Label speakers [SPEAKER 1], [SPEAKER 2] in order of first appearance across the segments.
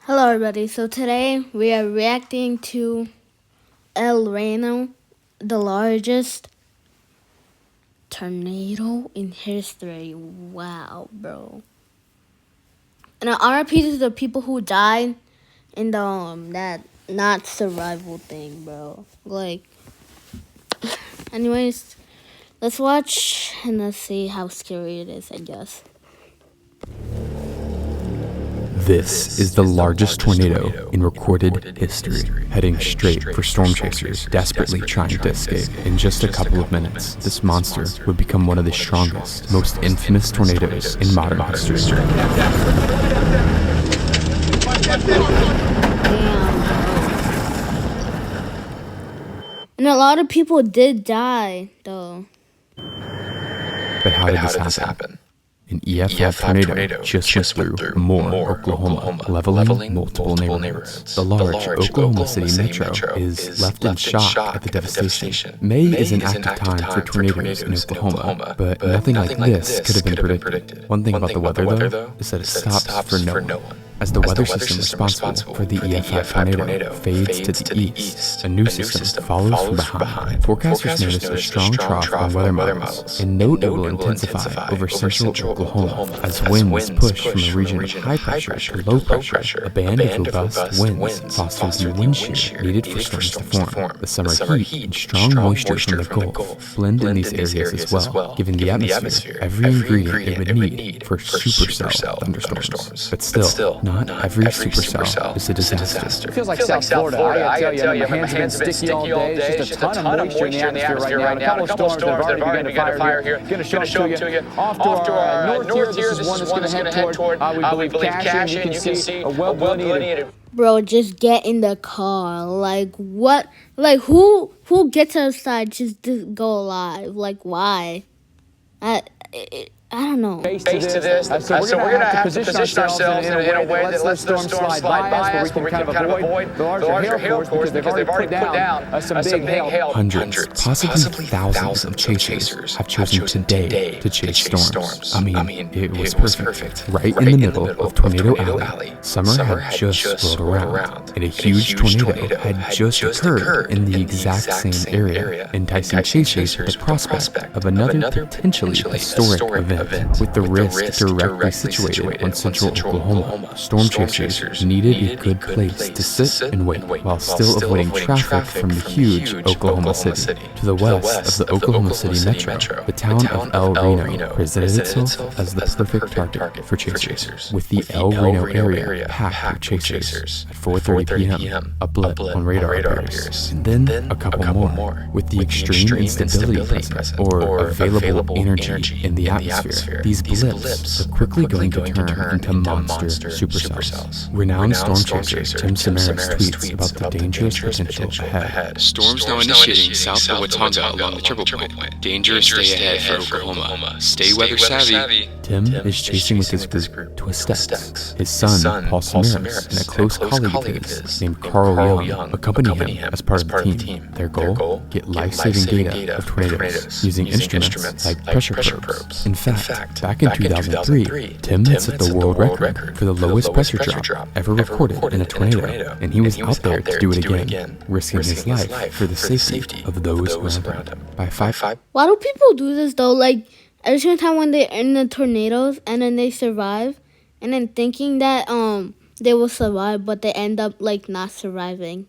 [SPEAKER 1] Hello, everybody. So today we are reacting to El Reno, the largest tornado in history. Wow, bro. And RIP to the people who died in the that not survival thing, bro. Anyways, let's watch and let's see how scary it is, I guess.
[SPEAKER 2] This is the largest tornado in recorded history, heading straight for storm chasers desperately trying to escape. In just a couple of minutes, this monster would become one of the strongest, most infamous tornadoes in modern history.
[SPEAKER 1] And a lot of people did die, though.
[SPEAKER 2] But how did this happen? An EF5 tornado just went through Moore, Oklahoma, leveling multiple neighborhoods. The large Oklahoma City metro is left in shock at the devastation. May is an active time for tornadoes in Oklahoma, but nothing like this could have been predicted. One thing about the weather, though, is that it stops for no one. As the weather system responsible for the EF5 tornado fades to the east, a new system follows from behind. Forecasters notice a strong trough on weather models, and note it will intensify over central Oklahoma as winds push from a region of high pressure to low pressure. A band of robust winds fosters the wind shear needed for storms to form. The summer heat and strong moisture from the Gulf blend in these areas as well, giving the atmosphere every ingredient it would need for supercell thunderstorms. But still, not every supercell is a disaster.
[SPEAKER 3] It feels like South Florida. I gotta tell you, my hands have been sticky all day. It's just a ton of moisture in the atmosphere right now. A couple of storms that have already begun to fire here. Gonna show them to you. Off to our north here, this is one that's gonna head toward, we believe, Cashion. You can see a well-delineated.
[SPEAKER 1] Bro, just get in the car. Like, what? Like, who gets outside just to go alive? Like, why? I don't know.
[SPEAKER 3] Face to this. So we're going to have to position ourselves in a way that lets the storm slide by us, where we can kind of avoid the larger hail course, because they've already put down some big hail.
[SPEAKER 2] Hundreds, possibly thousands of chasers have chosen today to chase storms. I mean, it was perfect. Right in the middle of Tornado Alley, summer had just rolled around, and a huge tornado had just occurred in the exact same area, enticing chasers with the prospect of another potentially historic event. With the risk directly situated on central Oklahoma, storm chasers needed a good place to sit and wait while still avoiding traffic from the huge Oklahoma City. To the west of the Oklahoma City metro, the town of El Reno presented itself as the perfect target for chasers, with the El Reno area packed with chasers. At 4:30 p.m., a blip on radar appears, and then a couple more. With the extreme instability present, or available energy in the atmosphere, these blips are quickly going to turn into monster supercells. Renowned storm chaser Tim Samaras tweets about the dangerous potential ahead.
[SPEAKER 4] Storms now initiating south of Watauga along the triple point. Dangerous stay ahead for Oklahoma. Stay weather savvy.
[SPEAKER 2] Tim is chasing with his group to Estex. His son, Paul Samaras, and a close colleague of his named Carl Young accompany him as part of the team. Their goal? Get life-saving data of tornadoes using instruments like pressure probes. In fact, back in 2003, Tim had set the world record for the lowest pressure drop ever recorded in a tornado, and he was out there to do it again, risking his life for the safety of those around him. By 5.
[SPEAKER 1] Why do people do this, though? Like, every single time when they're in the tornadoes and then they survive, and then thinking that they will survive, but they end up, like, not surviving.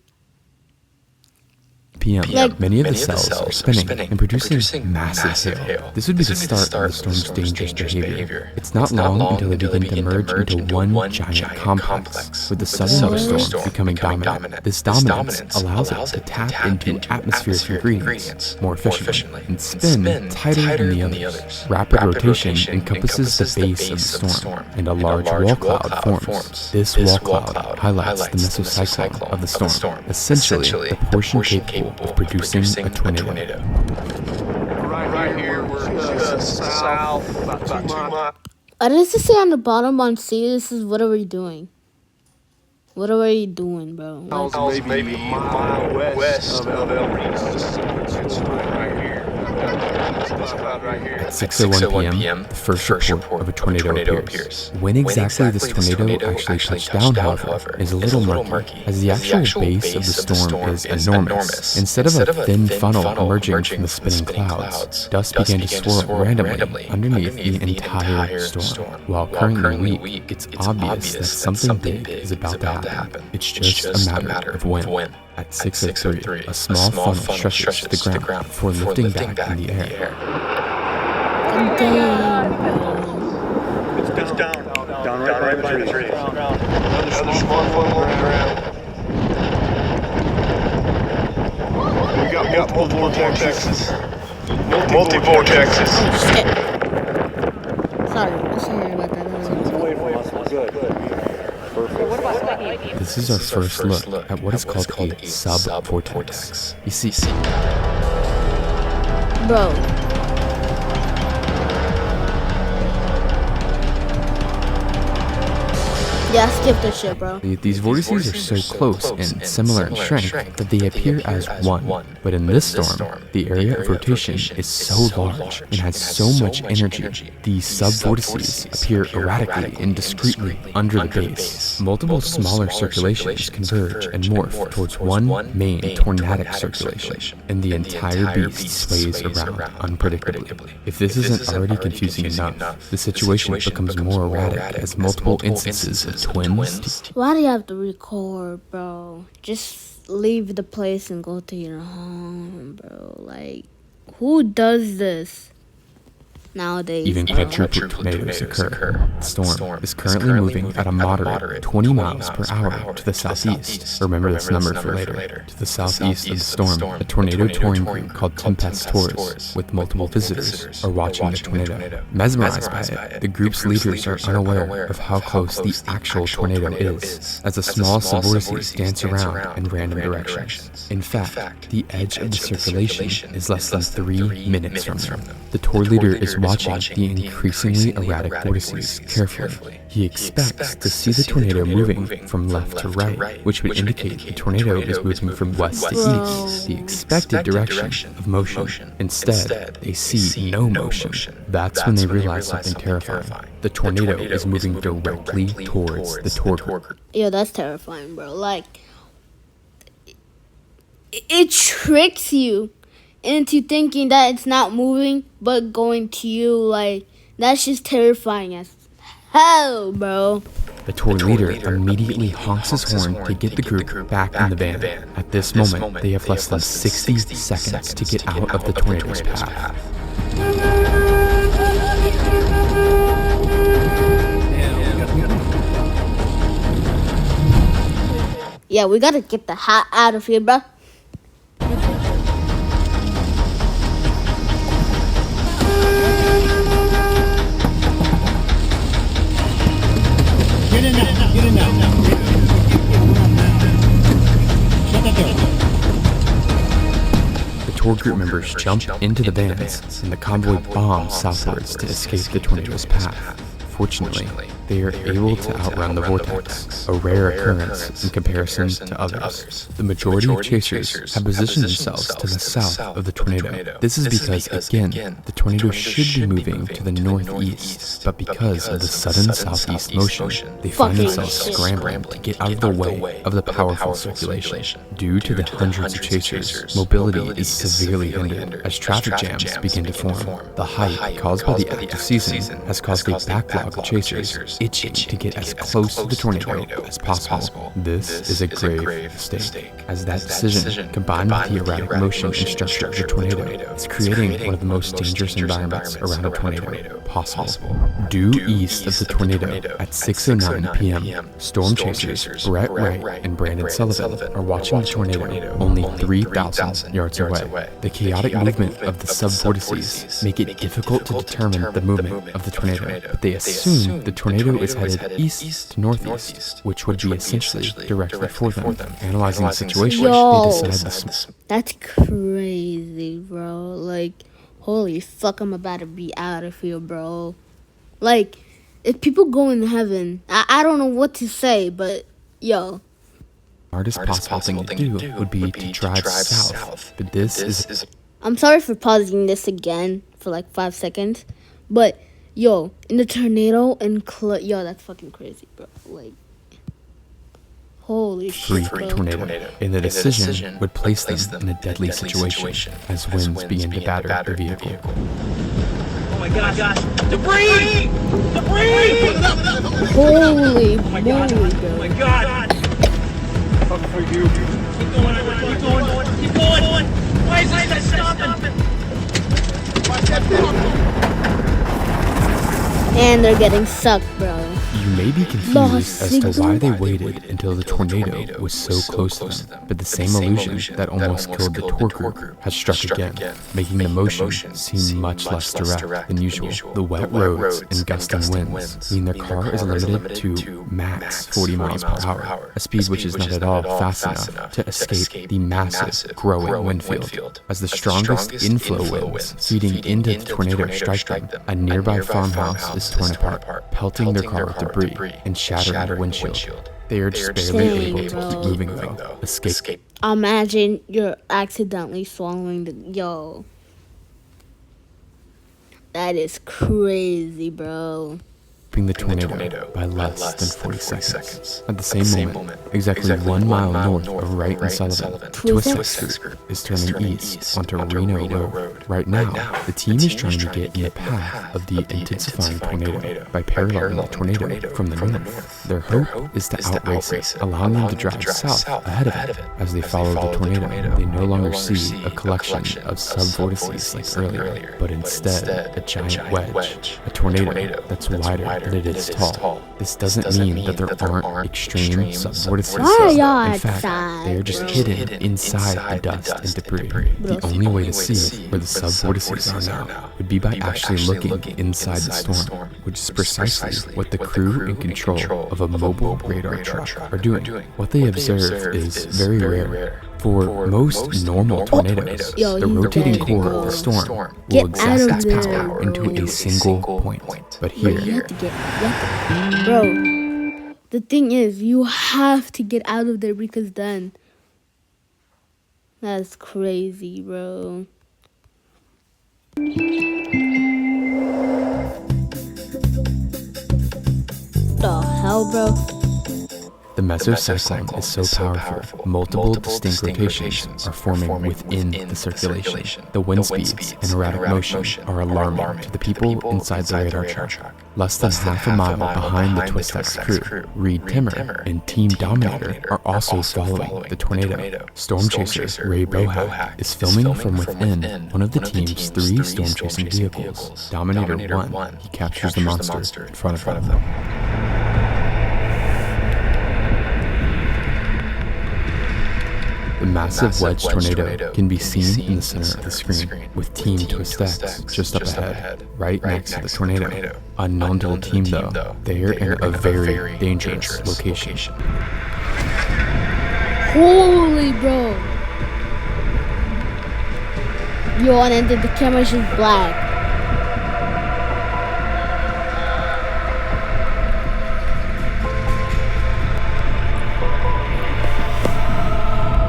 [SPEAKER 2] PM. Many of the cells are spinning and producing massive hail. This would be the start of the storm's dangerous behavior. It's not long until they begin to merge into one giant complex, with the southern storm becoming dominant. This dominance allows it to tap into atmospheric ingredients more efficiently and spin tighter than the others. Rapid rotation encompasses the base of the storm, and a large wall cloud forms. This wall cloud highlights the mesocyclone of the storm, essentially the portion capable of producing a tornado.
[SPEAKER 3] Right here, we're just south, about 2 miles.
[SPEAKER 1] What does it say on the bottom on C? This is what are we doing? What are we doing, bro? Like,
[SPEAKER 3] Maybe a mile west of El Reno. It's right here.
[SPEAKER 2] At 6:01 p.m., the first report of a tornado appears. When exactly this tornado actually touched down, however, is a little murky, as the actual base of the storm is enormous. Instead of a thin funnel emerging from the spinning clouds, dust began to swirl randomly underneath the entire storm. While currently weak, it's obvious that something big is about to happen. It's just a matter of when. At 6:03, a small funnel stretches to the ground before lifting back in the air.
[SPEAKER 1] Damn, bro.
[SPEAKER 5] It's down right by the tree. Another small funnel on the ground. We got multiple vortexes. Multi-vortexes.
[SPEAKER 1] Oh, shit. Sorry about that.
[SPEAKER 2] This is our first look at what is called a sub-vortex. You see,
[SPEAKER 1] Bro. Yeah, skip this shit, bro.
[SPEAKER 2] these vortices are so close and similar in strength that they appear as one. But in this storm, the area of rotation is so large and has so much energy. These sub-vortices appear erratically and discretely under the base. Multiple smaller circulations converge and morph towards one main tornadic circulation, and the entire beast sways around unpredictably. If this isn't already confusing enough, the situation becomes more erratic as multiple instances of twins.
[SPEAKER 1] Why do you have to record, bro? Just leave the place and go to your home, bro. Like, who does this nowadays?
[SPEAKER 2] Even quadruple tornadoes occur. The storm is currently moving at a moderate 20 miles per hour to the southeast. Remember this number for later. To the southeast of the storm, a tornado touring group called Tempest Tours, with multiple visitors, are watching the tornado. Mesmerized by it, the group's leaders are unaware of how close the actual tornado is, as the small subvortices dance around in random directions. In fact, the edge of the circulation is less than 3 minutes from them. The tour leader is watching the increasingly erratic vortices carefully. He expects to see the tornado moving from left to right, which would indicate the tornado is moving from west to east, the expected direction of motion. Instead, they see no motion. That's when they realize something terrifying. The tornado is moving directly towards the tour group.
[SPEAKER 1] Yo, that's terrifying, bro. Like, it tricks you into thinking that it's not moving but going to you. Like, that's just terrifying as hell, bro.
[SPEAKER 2] The tour leader immediately honks his horn to get the group back in the van. At this moment, they have less than 60 seconds to get out of the tornado's path.
[SPEAKER 1] Yeah, we gotta get the hell out of here, bro.
[SPEAKER 6] Get in now. Shut that door.
[SPEAKER 2] The tour group members jump into the vans, and the convoy bombs southwards to escape the tornado's path. Fortunately, they are able to outrun the vortex, a rare occurrence in comparison to others. The majority of chasers have positioned themselves to the south of the tornado. This is because, again, the tornado should be moving to the northeast, but because of the sudden southeast motion, they find themselves scrambling to get out of the way of the powerful circulation. Due to the hundreds of chasers, mobility is severely hindered as traffic jams begin to form. The hype caused by the active season has caused a backlog of chasers itching to get as close to the tornado as possible. This is a grave mistake, as that decision, combined with the erratic motion and structure of the tornado, is creating one of the most dangerous environments around a tornado possible. Due east of the tornado at 6:09 p.m., storm chasers Brett Wright and Brandon Sullivan are watching the tornado only 3,000 yards away. The chaotic movement of the sub-vortices make it difficult to determine the movement of the tornado, but they assume the tornado is headed east to northeast, which would be essentially directly for them. Analyzing the situation, they decide
[SPEAKER 1] That's crazy, bro. Like, holy fuck, I'm about to be out of here, bro. Like, if people go in heaven, I don't know what to say, but yo.
[SPEAKER 2] The hardest possible thing to do would be to drive south, but this is...
[SPEAKER 1] I'm sorry for pausing this again for like 5 seconds. But yo, in the tornado and yo, that's fucking crazy, bro. Like, holy shit, bro.
[SPEAKER 2] Tornado. And the decision would place them in a deadly situation as winds begin to batter the vehicle.
[SPEAKER 6] Oh my gosh. Debris!
[SPEAKER 1] Holy
[SPEAKER 6] Oh my
[SPEAKER 1] moly, bro.
[SPEAKER 6] god. Up for you. Keep going. Why is that stopping?
[SPEAKER 1] And they're getting sucked, bro.
[SPEAKER 2] You may be confused as to why they waited until the tornado was so close to them, but the same illusion that almost killed the tour group has struck again, making the motion seem much less direct than usual. The wet roads and gusting winds mean their car is limited to max 40 miles per hour, a speed which is not at all fast enough to escape the massive growing wind field. As the strongest inflow winds feeding into the tornado strike them, a nearby farmhouse is torn apart, pelting their car with debris and shattering the windshield. They are just barely able to keep moving though. Escape.
[SPEAKER 1] Imagine you're accidentally swallowing the yo. That is crazy, bro.
[SPEAKER 2] The tornado by less than 40 seconds. At the same moment, exactly 1 mile north of Wright and Sullivan, Twist Group is turning east onto Reno Road. Right now, the team is trying to get in the path of the intensifying tornado by paralleling the tornado from the north. Their hope is to outrace it, allowing them to drive south ahead of it. As they follow the tornado, they no longer see a collection of sub-vortices like earlier, but instead a giant wedge, a tornado that's wider than it is tall. This doesn't mean that there aren't extreme sub-vortices. In fact, they are just hidden inside the dust and debris. The only way to see where the sub-vortices are now would be by actually looking inside the storm, which is precisely what the crew in control of a mobile radar truck are doing. What they observe is very rare. For most normal tornadoes, the rotating core of the storm will exhaust its power into a single point. But here,
[SPEAKER 1] Bro, the thing is, you have to get out of there because then that's crazy, bro. The hell, bro?
[SPEAKER 2] the mesocyclone is so powerful, multiple distinct rotations are forming within the circulation. The wind speeds and erratic motion are alarming to the people inside the radar truck. Less than half a mile behind the Twist-X crew, Reed Timmer and Team Dominator are also following the tornado. Storm chaser Ray Bohack is filming from within one of the team's 3 storm chasing vehicles. Dominator 1, he captures the monster in front of them. The massive wedge tornado can be seen in the center of the screen, with Team Twist-X just up ahead, right next to the tornado. Unknown to the team though, they are in a very dangerous location.
[SPEAKER 1] Holy bro! Yo, and then the camera's just black.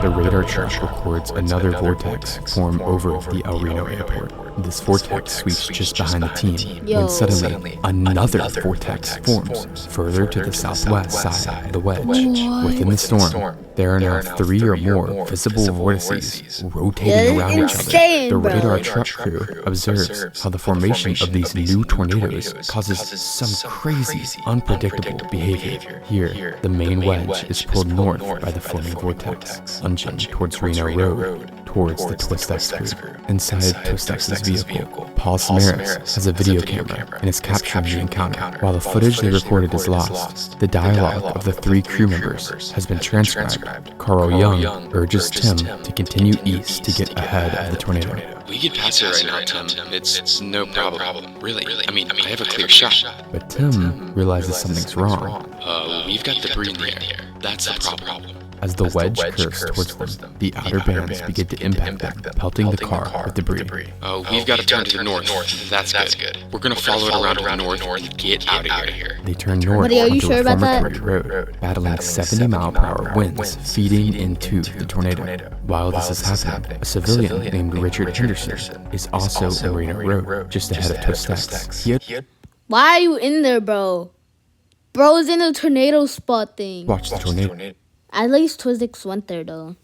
[SPEAKER 2] The radar truck records another vortex form over the El Reno airport. This vortex sweeps just behind the team, when suddenly another vortex forms further to the southwest side of the wedge. Within the storm, there are now 3 or more visible vortices rotating around each other. The radar truck crew observes how the formation of these new tornadoes causes some crazy, unpredictable behavior. Here, the main wedge is pulled north by the forming vortex, lunging towards Reno Road, towards the Twist-X crew. Inside Twist-X's vehicle, Paul Samaras has a video camera and is capturing the encounter. While the footage they recorded is lost, the dialogue of the 3 crew members has been transcribed. Carl Young urges Tim to continue east to get ahead of the tornado.
[SPEAKER 4] We could pass it right now, Tim. It's no problem. Really. I mean, I have a clear shot.
[SPEAKER 2] But Tim realizes something's wrong.
[SPEAKER 4] We've got debris in the air. That's the problem.
[SPEAKER 2] As the wedge curves towards them, the outer bands begin to impact them, pelting the car with debris.
[SPEAKER 4] Oh, we've got to turn to the north. That's good. We're gonna follow it around to the north and get out of here.
[SPEAKER 2] They turn north
[SPEAKER 1] Buddy, are you
[SPEAKER 2] onto
[SPEAKER 1] sure
[SPEAKER 2] a
[SPEAKER 1] about
[SPEAKER 2] former
[SPEAKER 1] that?
[SPEAKER 2] quarry road, battling 70-mile-per-hour winds feeding into the tornado. While this is happening, a civilian named Richard Henderson is also on Reno Road, just ahead of Twist X. He had
[SPEAKER 1] Why are you in there, bro? Bro's in a tornado spot thing.
[SPEAKER 2] watched the tornado
[SPEAKER 1] At least Twizzix went there, though.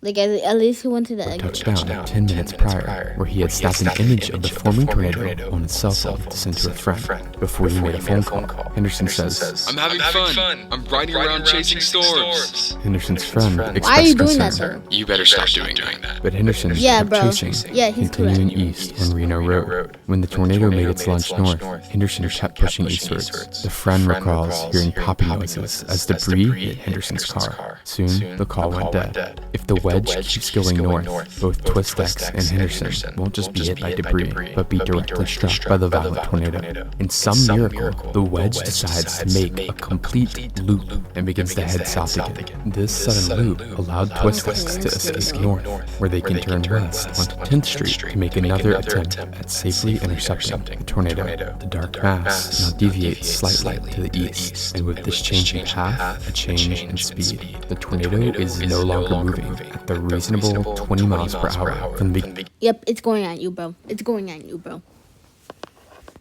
[SPEAKER 1] Like, at least he went to the exit.
[SPEAKER 2] touchdown 10 minutes prior, where he had snapped an image of the forming tornado on his cell phone to send to a friend before he made a phone call. Henderson says,
[SPEAKER 4] I'm having fun. I'm riding around chasing storms.
[SPEAKER 2] Henderson's friend
[SPEAKER 1] Why are you
[SPEAKER 2] expressed
[SPEAKER 1] doing that,
[SPEAKER 2] concern,
[SPEAKER 1] though?
[SPEAKER 4] You better stop doing that.
[SPEAKER 2] but Henderson
[SPEAKER 1] Yeah,
[SPEAKER 2] kept
[SPEAKER 1] bro.
[SPEAKER 2] chasing,
[SPEAKER 1] Yeah, he's
[SPEAKER 2] continuing
[SPEAKER 1] correct.
[SPEAKER 2] east on Reno Road. When the tornado made its launch north, Henderson kept pushing eastwards. The friend recalls hearing popping noises as debris hit Henderson's car. Soon, the call went dead. If the wedge keeps going north, both Twist X and Henderson won't just be hit by debris, but be directly struck by the violent tornado. In some miracle, the wedge decides to make a complete loop and begins to head south again. This sudden loop allowed Twist X to escape north, where they can turn west onto 10th Street to make another attempt at safely intercepting the tornado. The dark mass now deviates slightly to the east, and with this change in path, a change in speed, the tornado is no longer moving at the reasonable 20 miles per hour from the
[SPEAKER 1] Yep, it's going at you, bro. It's going at you, bro.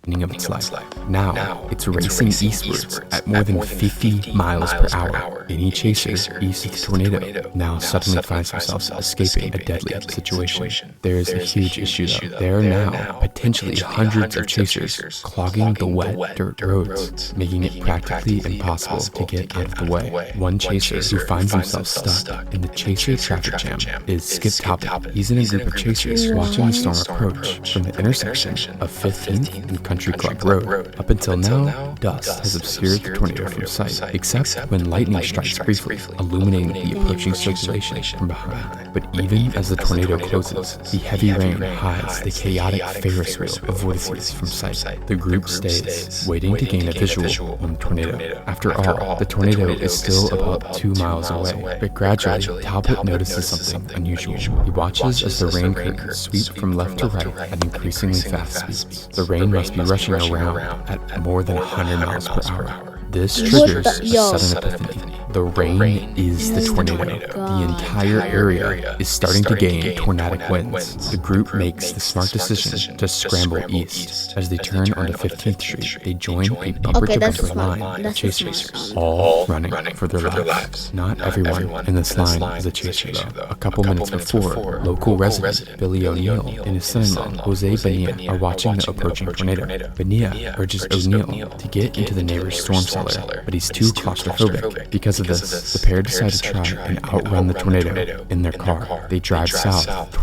[SPEAKER 2] beginning of its life. Now, it's racing eastwards at more than 50 miles per hour. Any chaser east of the tornado now suddenly finds themselves escaping a deadly situation. There is a huge issue though. There are now potentially hundreds of chasers clogging the wet dirt roads, making it practically impossible to get out of the way. One chaser who finds himself stuck in the chaser traffic jam is Skip Talbot. He's in a group of chasers watching the storm approach from the intersection of 15th and Country Club Road. Up until now, dust has obscured the tornado from sight, except when lightning strikes briefly, illuminating the approaching circulation from behind. But even as the tornado closes, the heavy rain hides the chaotic Ferris wheel of vortices from sight. The group stays, waiting to gain a visual on the tornado. After all, the tornado is still about 2 miles away, but gradually, Talbot notices something unusual. He watches as the rain curtains sweep from left to right at increasingly fast speeds. The rain must be rushing around at more than 100 miles per hour. This triggers a sudden epiphany. The rain is the tornado. The entire area is starting to gain tornadic winds. The group makes the smart decision to scramble east. As they turn onto 15th Street, they join a bumper-to-bumper line of chasers, all running for their lives. Not everyone in this line is a chaser, though. A couple minutes before, local resident Billy O'Neill and his son-in-law, Jose Bonilla, are watching the approaching tornado. Bonilla urges O'Neill to get into the neighbor's storm cellar, but he's too claustrophobic. Because of this, the pair decide to try and outrun the tornado in their car. They drive south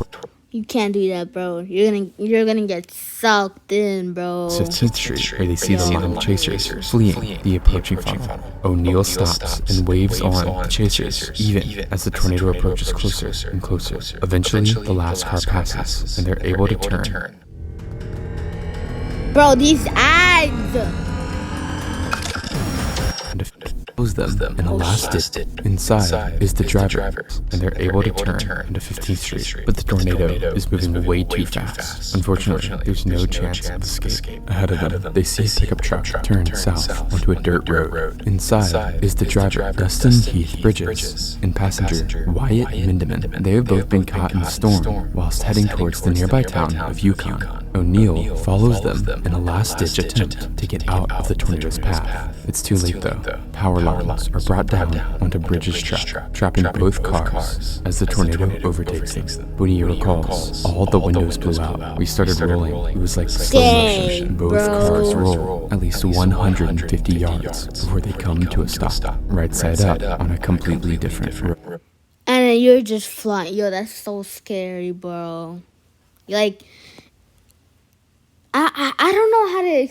[SPEAKER 1] You can't do that, bro. You're gonna get sucked in, bro.
[SPEAKER 2] to 10th Street, where they see the line of chasers fleeing the approaching funnel. O'Neill stops and waves on the chasers, even as the tornado approaches closer and closer. Eventually, the last car passes, and they're able to turn.
[SPEAKER 1] Bro, these ads.
[SPEAKER 2] And to close them, and the last ditch inside is the driver, and they're able to turn into 15th Street. But the tornado is moving way too fast. Unfortunately, there's no chance of escape. Ahead of them, they see a pickup truck turn south onto a dirt road. Inside is the driver, Dustin Heath Bridges, and passenger Wyatt Mindeman. They have both been caught in the storm whilst heading towards the nearby town of Yukon. O'Neill follows them in a last-ditch attempt to get out of the tornado's path. It's too late though. Power lines are brought down onto Bridges' truck, trapping both cars as the tornado overtakes them. Bonilla recalls, all the windows blew out. We started rolling. It was like slow motion. Both cars roll at least 150 yards before they come to a stop, right side up on a completely different road.
[SPEAKER 1] And then you're just flying. Yo, that's so scary, bro. Like, I don't know how to.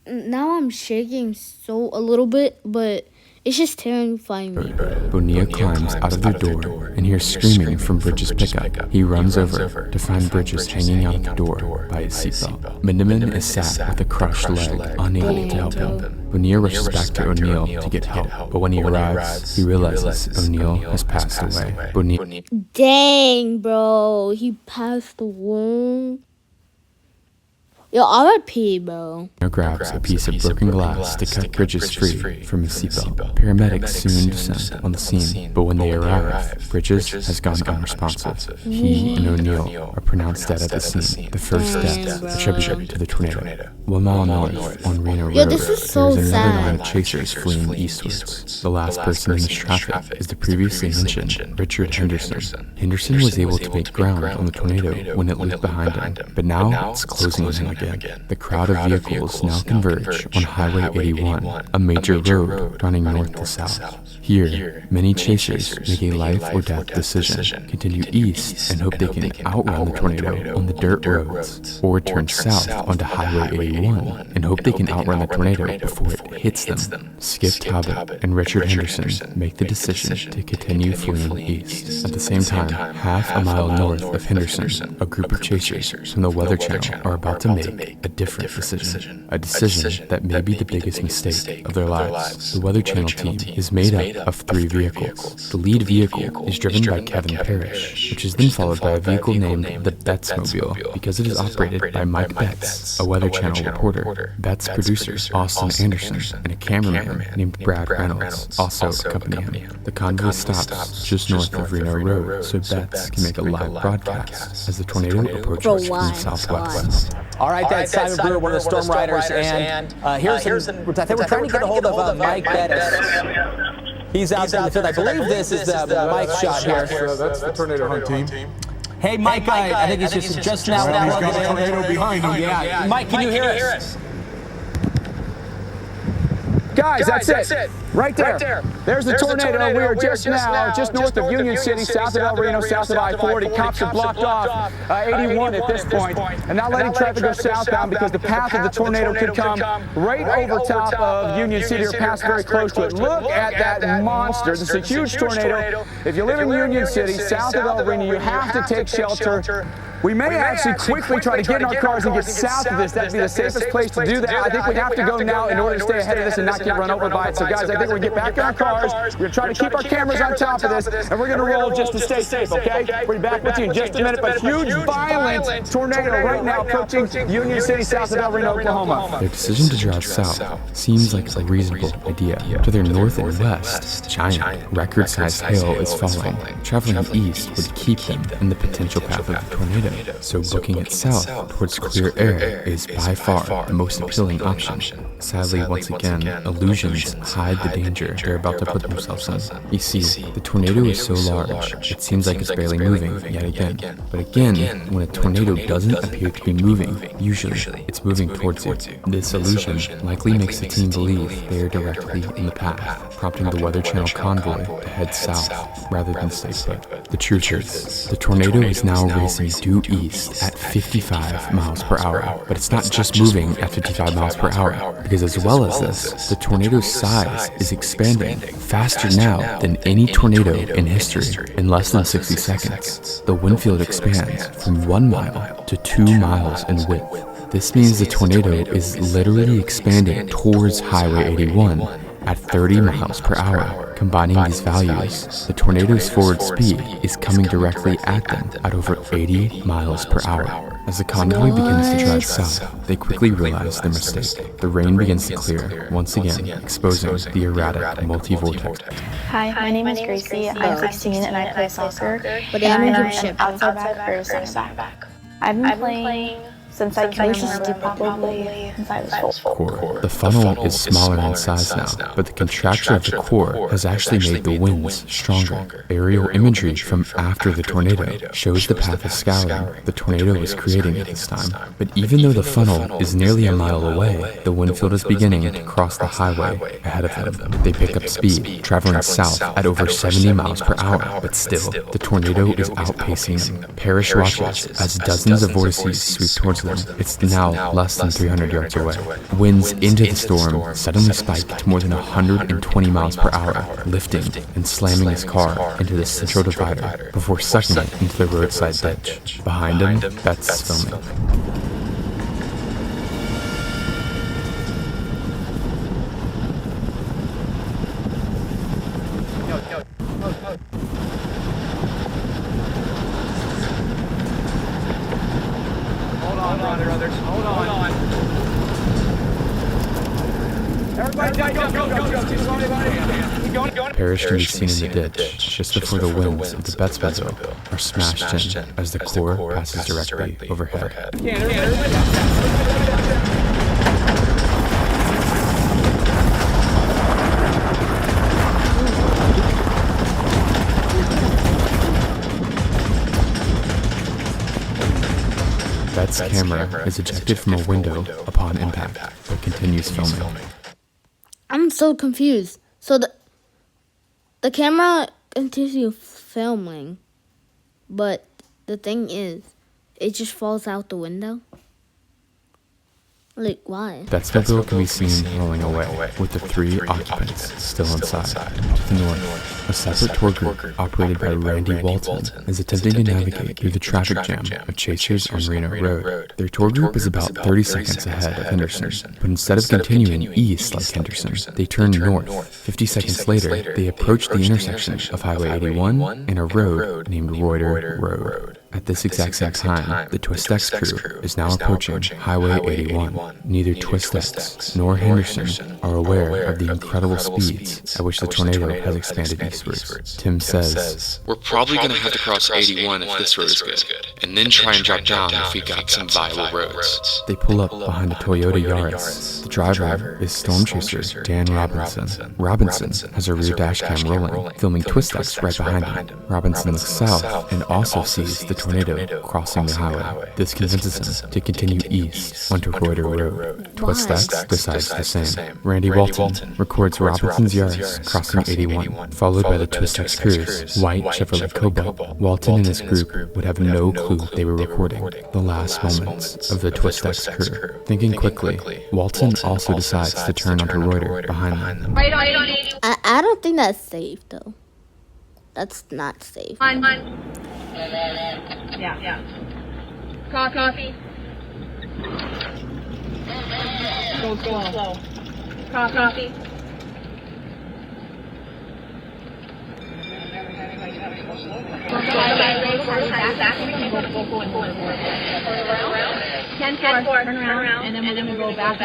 [SPEAKER 1] Now I'm shaking a little bit, but It's just terrifying me, bro.
[SPEAKER 2] Bonilla climbs out of their door and hears screaming from Bridges' pickup. He runs over to find Bridges hanging out of the door by his seatbelt. Mindeman is sat with a crushed leg, unable to help him. Bonilla rushes back to O'Neill to get help, but when he arrives, he realizes O'Neill has passed away. Bonilla.
[SPEAKER 1] Dang, bro. He passed away. Yo, R.I.P., bro.
[SPEAKER 2] Grabs a piece of broken glass to cut Bridges free from his seatbelt. Paramedics soon descend on the scene, but when they arrive, Bridges has gone unresponsive. He and O'Neill are pronounced dead at the scene, the first death attributed to the tornado. 1 mile north on Reno Road,
[SPEAKER 1] this is so
[SPEAKER 2] there is another
[SPEAKER 1] sad.
[SPEAKER 2] line of chasers fleeing eastwards. The last person in this traffic is the previously mentioned Richard Henderson. Henderson was able to make ground on the tornado when it looped behind him, but now it's closing on him again. The crowd of vehicles now converge on Highway 81, a major road running north to south. Here, many chasers make a life or death decision, continue east and hope they can outrun the tornado on the dirt roads, or turn south onto Highway 81 and hope they can outrun the tornado before it hits them. Skip Talbot and Richard Henderson make the decision to continue fleeing east. At the same time, half a mile north of Henderson, a group of chasers from the Weather Channel are about to make a different decision. A decision that may be the biggest mistake of their lives. The Weather Channel team is made up of 3 vehicles. The lead vehicle is driven by Kevin Parrish, which is then followed by a vehicle named the Bettsmobile because it is operated by Mike Betts, a Weather Channel reporter. Betts' producers Austin Anderson and a cameraman named Brad Reynolds also accompany him. The convoy stops just north of Reno Road so Betts can make a live broadcast as the tornado approaches from the southwest.
[SPEAKER 3] All right, that's Simon Brewer, one of the storm riders, and here's I think we're trying to get a hold of Mike Bettis. He's out there in the field. I believe this is the Mike shot here.
[SPEAKER 5] That's the tornado hunt team.
[SPEAKER 3] Hey, Mike, I think he's just now.
[SPEAKER 5] Well, he's got a tornado behind him.
[SPEAKER 3] Yeah, Mike, can you hear us? Guys, that's it. Right there. There's the tornado. We are just north of Union City, south of El Reno, south of I-40. Cops have blocked off 81 at this point, and not letting traffic go southbound because the path of the tornado could come right over top of Union City or pass very close to it. Look at that monster. This is a huge tornado. If you live in Union City, south of El Reno, you have to take shelter. We may actually quickly try to get in our cars and get south of this. That'd be the safest place to do that. I think we have to go now in order to stay ahead of this and not get run over by it. So guys, I think we're going to get back in our cars. We're going to try to keep our cameras on top of this, and we're going to roll just to stay safe, okay? We'll be back with you in just a minute. But huge, violent tornado right now approaching Union City, south of El Reno, Oklahoma.
[SPEAKER 2] Their decision to drive south seems like a reasonable idea. To their north and west, giant, record-sized hail is falling. Traveling east would keep them in the potential path of the tornado. So booking it south towards clear air is by far the most appealing option. Sadly, once again, illusions hide the danger they're about to put themselves in. You see, the tornado is so large, it seems like it's barely moving yet again. But again, when a tornado doesn't appear to be moving, usually it's moving towards you. This illusion likely makes the team believe they are directly in the path, prompting the Weather Channel convoy to head south rather than stay put. The truth is, the tornado is now racing due east at 55 miles per hour, but it's not just moving at 55 miles per hour, because as well as this, the tornado's size is expanding faster now than any tornado in history. In less than 60 seconds, the wind field expands from 1 mile to 2 miles in width. This means the tornado is literally expanding towards Highway 81 at 30 miles per hour. Combining these values, the tornado's forward speed is coming directly at them at over 80 miles per hour. As the convoy begins to drive south, they quickly realize their mistake. The rain begins to clear, once again exposing the erratic multi-vortex.
[SPEAKER 7] Hi, my name is Gracie. I'm 16 and I play soccer.
[SPEAKER 1] But
[SPEAKER 7] And
[SPEAKER 1] I'm
[SPEAKER 7] I'm
[SPEAKER 1] a ship.
[SPEAKER 7] outside back or center back. I've been playing since I can remember, probably since I was 4.
[SPEAKER 2] Core. The funnel is smaller in size now, but the contraction of the core has actually made the winds stronger. Aerial imagery from after the tornado shows the path of scouring the tornado is creating at this time. But even though the funnel is nearly a mile away, the wind field is beginning to cross the highway ahead of them. They pick up speed, traveling south at over 70 miles per hour, but still, the tornado is outpacing them. Parrish watches as dozens of vortices sweep towards them. It's now less than 300 yards away. Winds into the storm suddenly spike to more than 120 miles per hour, lifting and slamming his car into the central divider before sucking it into the roadside ditch. Behind him, that's filming.
[SPEAKER 3] Hold on, brothers. Hold on. Everybody, go.
[SPEAKER 2] Parrish can be seen in the ditch just before the winds of the Betsboro are smashed in as the core passes directly overhead. Bet's camera is ejected from a window upon impact, but continues filming.
[SPEAKER 1] I'm so confused. So the camera continues filming, but the thing is, it just falls out the window? Like, why?
[SPEAKER 2] Bet's mobile can be seen rolling away, with the 3 occupants still inside. To the north, a separate tour group operated by Randy Walton is attempting to navigate through the traffic jam of Chasers on Reno Road. Their tour group is about 30 seconds ahead of Henderson, but instead of continuing east like Henderson, they turn north. 50 seconds later, they approach the intersection of Highway 81 and a road named Reuter Road. At this exact same time, the Twist X crew is now approaching Highway 81. Neither Twist X nor Henderson are aware of the incredible speeds at which the tornado has expanded eastwards. Tim says,
[SPEAKER 4] "We're probably gonna have to cross 81 if this road is good, and then try and drop down if we got some viable roads."
[SPEAKER 2] They pull up behind a Toyota Yaris. The driver is storm chaser Dan Robinson. Robinson has a rear dash cam rolling, filming Twist X right behind him. Robinson looks south and also sees the tornado crossing the highway. This convinces him to continue east onto Reuter Road. Twist X decides the same. Randy Walton records Robinson's Yaris crossing 81, followed by the Twist X crew's white Chevrolet Cobalt. Walton and his group would have no clue they were recording the last moments of the Twist X crew. Thinking quickly, Walton also decides to turn onto Reuter behind them.
[SPEAKER 1] I don't think that's safe, though. That's not safe.
[SPEAKER 8] Yeah. Coffee. Go slow. Coffee. Turn around, and then we'll go back.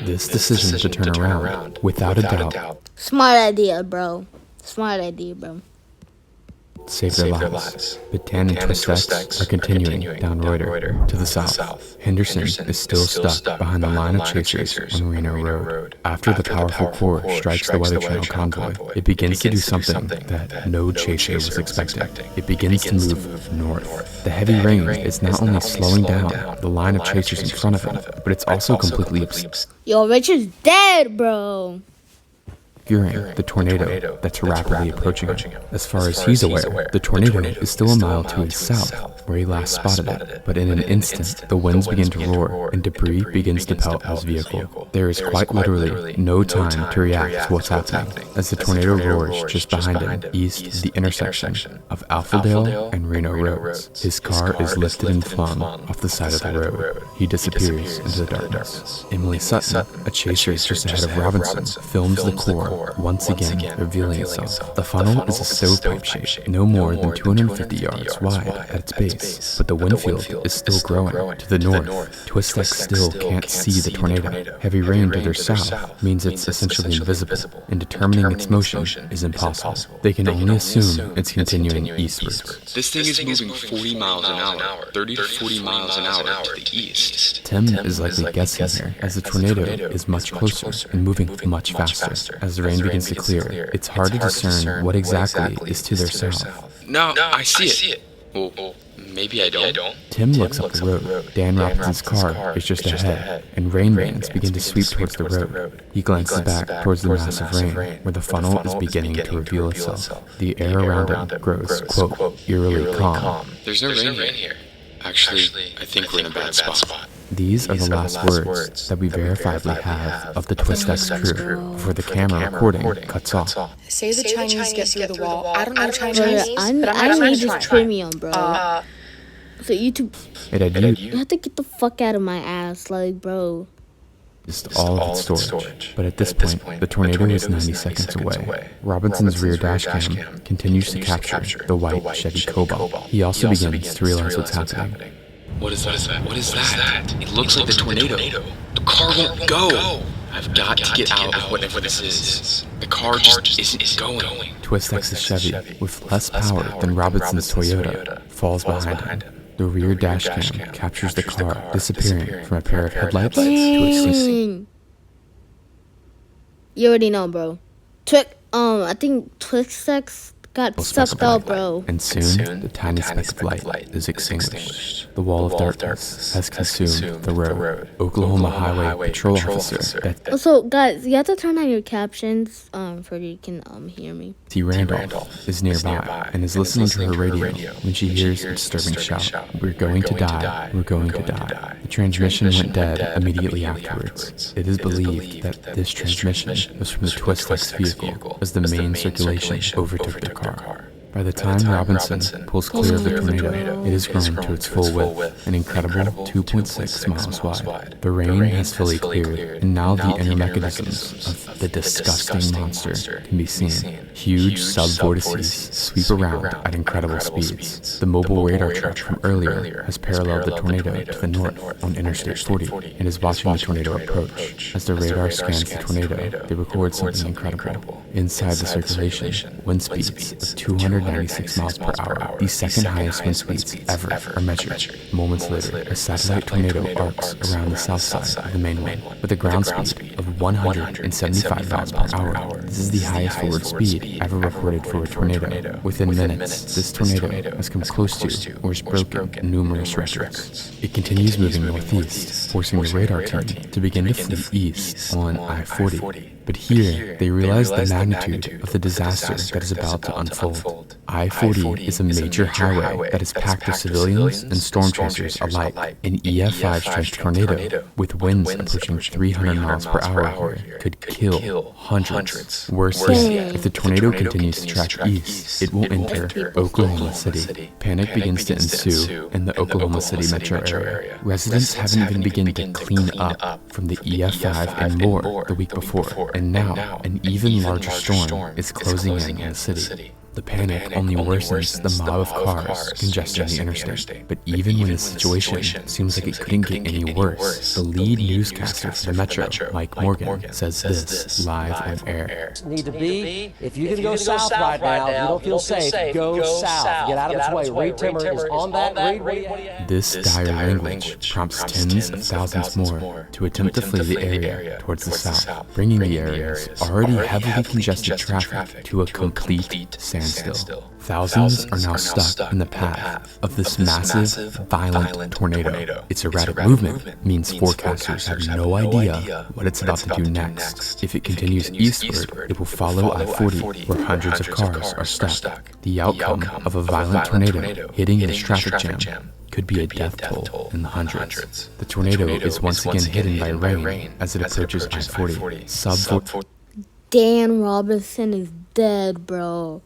[SPEAKER 2] This decision to turn around, without a doubt,
[SPEAKER 1] Smart idea, bro.
[SPEAKER 2] saved their lives. But Dan and Twist X are continuing down Reuter to the south. Henderson is still stuck behind the line of chasers on Reno Road. After the powerful core strikes the Weather Channel convoy, it begins to do something that no chaser was expecting. It begins to move north. The heavy rain is not only slowing down the line of chasers in front of him, but it's also completely obscuring
[SPEAKER 1] Yo, Richard's dead, bro.
[SPEAKER 2] the tornado that's rapidly approaching him. As far as he's aware, the tornado is still a mile to his south, where he last spotted it. But in an instant, the winds begin to roar, and debris begins to pelt his vehicle. There is quite literally no time to react to what's happening, as the tornado roars just behind him, east of the intersection of Alphaville and Reno Roads. His car is lifted and flung off the side of the road. He disappears into the darkness. Emily Sutton, a chaser just ahead of Robinson, films the core once again revealing itself. The funnel is a stovepipe shape, no more than 250 yards wide at its base, but the wind field is still growing. To the north, Twist X still can't see the tornado. Heavy rain to their south means it's essentially invisible, and determining its motion is impossible. They can only assume it's continuing eastwards.
[SPEAKER 4] This thing is moving 40 miles an hour, 30 to 40 miles an hour to the east.
[SPEAKER 2] Tim is likely guessing here, as the tornado is much closer and moving much faster. As the rain begins to clear, it's hard to discern what exactly is to their south.
[SPEAKER 4] No, I see it. Well, maybe I don't.
[SPEAKER 2] Tim looks up the road. Dan Robinson's car is just ahead, and rain bands begin to sweep towards the road. He glances back towards the massive rain, where the funnel is beginning to reveal itself. The air around him grows, quote, eerily calm.
[SPEAKER 4] There's no rain here. Actually, I think we're in a bad spot.
[SPEAKER 2] These are the last words that we verifiably have of the Twist-X crew before the camera recording cuts off.
[SPEAKER 9] Say the Chinese get through the wall. I don't know Chinese,
[SPEAKER 1] Bro,
[SPEAKER 9] but
[SPEAKER 1] I
[SPEAKER 9] I'm
[SPEAKER 1] need
[SPEAKER 9] gonna
[SPEAKER 1] this
[SPEAKER 9] try.
[SPEAKER 1] premium, bro. So YouTube,
[SPEAKER 2] It had
[SPEAKER 1] you have to get the fuck out of my ass, like, bro.
[SPEAKER 2] used all of its storage, but at this point, the tornado is 90 seconds away. Robinson's rear dash cam continues to capture the white Chevy Cobalt. He also begins to realize what's happening.
[SPEAKER 4] What is that? What is that? It looks like the tornado. The car won't go. I've got to get out of whatever this is. The car just isn't going.
[SPEAKER 2] Twist-X's Chevy, with less power than Robinson's Toyota, falls behind him. The rear dash cam captures the car disappearing from a pair of headlights to a ceasing.
[SPEAKER 1] Dang. You already know, bro. I think Twist-X got sucked out, bro.
[SPEAKER 2] And soon, the tiny speck of light is extinguished. The wall of darkness has consumed the road. Oklahoma Highway Patrol Officer
[SPEAKER 1] Also, guys, you have to turn on your captions for you can hear me.
[SPEAKER 2] T. Randolph is nearby and is listening to her radio when she hears a disturbing shout. We're going to die. We're going to die. The transmission went dead immediately afterwards. It is believed that this transmission was from the Twist-X vehicle as the main circulation overtook the car. By the time Robinson pulls clear of the tornado, it has grown to its full width, an incredible 2.6 miles wide. The rain has fully cleared, and now the inner mechanisms of the disgusting monster can be seen. Huge sub-vortices sweep around at incredible speeds. The mobile radar truck from earlier has paralleled the tornado to the north on Interstate 40 and is watching the tornado approach. As the radar scans the tornado, they record something incredible. Inside the circulation, wind speeds of 296 miles per hour, the second highest wind speeds ever are measured. Moments later, a satellite tornado arcs around the south side of the main one with a ground speed of 175 miles per hour. This is the highest forward speed ever recorded for a tornado. Within minutes, this tornado has come close to or has broken numerous records. It continues moving northeast, forcing the radar team to begin to flee east on I-40. But here, they realize the magnitude of the disaster that is about to unfold. I-40 is a major highway that is packed with civilians and storm chasers alike. An EF5-strength tornado, with winds approaching 300 miles per hour here, could kill hundreds. Worse yet, if the tornado continues to track east, it will enter Oklahoma City. Panic begins to ensue in the Oklahoma City metro area. Residents haven't even begun to clean up from the EF5 and more the week before. And now, an even larger storm is closing in on the city. The panic only worsens the mob of cars congesting the interstate. But even when the situation seems like it couldn't get any worse, the lead newscaster for the Metro, Mike Morgan, says this live on air.
[SPEAKER 10] Need to be, if you can go south right now, if you don't feel safe, go south. Get out of its way. Reed Timmer is on that. Reed,
[SPEAKER 2] this dire language prompts tens of thousands more to attempt to flee the area towards the south, bringing the area's already heavily congested traffic to a complete standstill. Thousands are now stuck in the path of this massive, violent tornado. Its erratic movement means forecasters have no idea what it's about to do next. If it continues eastward, it will follow I-40, where hundreds of cars are stuck. The outcome of a violent tornado hitting this traffic jam could be a death toll in the hundreds. The tornado is once again hidden by rain as it approaches I-40.
[SPEAKER 1] Dan Robinson is dead, bro.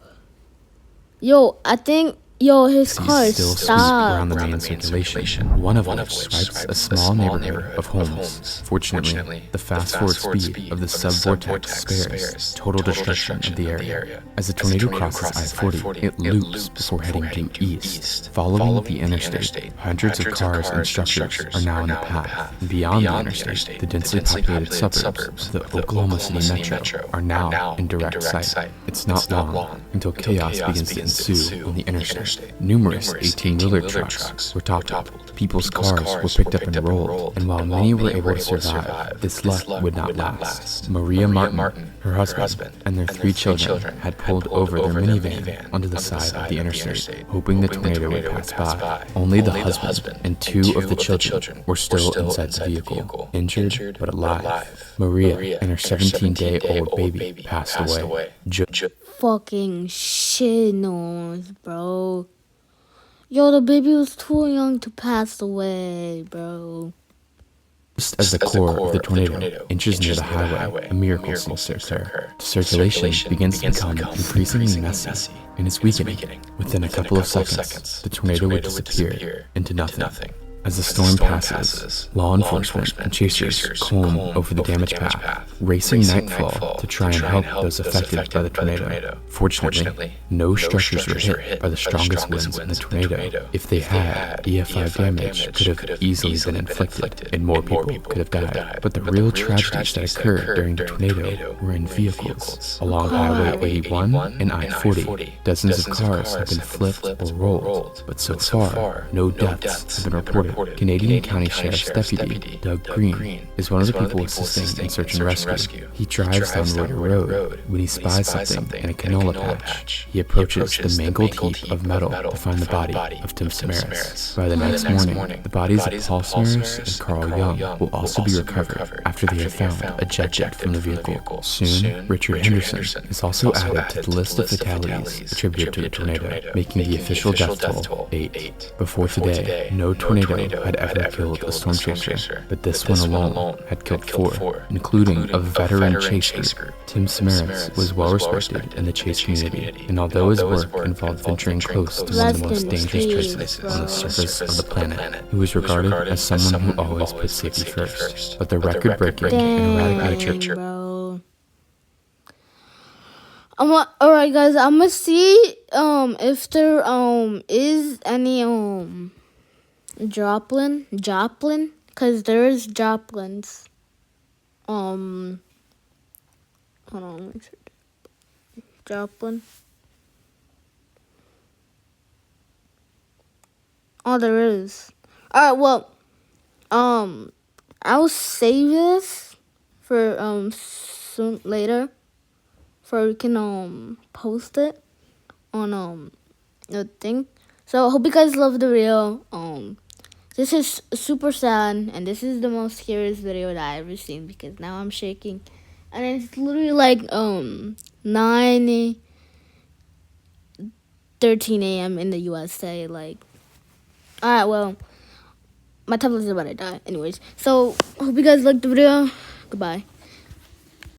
[SPEAKER 1] Yo, I think, his car is
[SPEAKER 2] still sweep around the main circulation, one of which swipes a small neighborhood of homes. Fortunately, the fast-forward speed of the sub-vortex spares total destruction of the area. As the tornado crosses I-40, it loops before heading due east. Following the interstate, hundreds of cars and structures are now in the path. Beyond the interstate, the densely populated suburbs of the Oklahoma City Metro are now in direct sight. It's not long until chaos begins to ensue on the interstate. Numerous 18-wheeler trucks were toppled. People's cars were picked up and rolled, and while many were able to survive, this luck would not last. Maria Martin, her husband, and their 3 children had pulled over their minivan onto the side of the interstate, hoping the tornado would pass by. Only the husband and 2 of the children were still inside the vehicle, injured but alive. Maria and her 17-day-old baby passed away.
[SPEAKER 1] Fucking shit noise, bro. Yo, the baby was too young to pass away, bro.
[SPEAKER 2] Just as the core of the tornado inches near the highway, a miracle seems to occur. The circulation begins to become increasingly messy, and it's weakening. Within a couple of seconds, the tornado would disappear into nothing. As the storm passes, law enforcement and chasers comb over the damaged path, racing nightfall to try and help those affected by the tornado. Fortunately, no structures were hit by the strongest winds in the tornado. If they had, EF5 damage could have easily been inflicted, and more people could have died. But the real tragedies that occurred during the tornado were in vehicles. Along Highway 81 and I-40, dozens of cars have been flipped or rolled, but so far, no deaths have been reported. Canadian County Sheriff's Deputy Doug Green is one of the people assisting in search and rescue. He drives down Royer Road when he spies something in a canola patch. He approaches the mangled heap of metal to find the body of Tim Samaras. By the next morning, the bodies of Paul Samaras and Carl Young will also be recovered after they are found ejected from the vehicle. Soon, Richard Henderson is also added to the list of fatalities attributed to the tornado, making the official death toll 8. Before today, no tornado had ever killed a storm chaser, but this one alone had killed 4, including a veteran chase group. Tim Samaras was well respected in the chase community, and although his work involved venturing close to one of the most dangerous places on the surface of the planet, he was regarded as someone who always put safety first. But the record-breaking and erratic nature.
[SPEAKER 1] Bro. Alright guys, I'm gonna see if there is any Joplin, because there is Joplins. Hold on, make sure. Joplin. Oh, there is. Alright, well, I'll save this for soon later, for we can post it on the thing. So I hope you guys love the video. This is super sad, and this is the most scariest video that I've ever seen, because now I'm shaking. And it's literally like 9:13 a.m. in the USA. Like, alright, well, my tablet's about to die. Anyways, so hope you guys liked the video. Goodbye.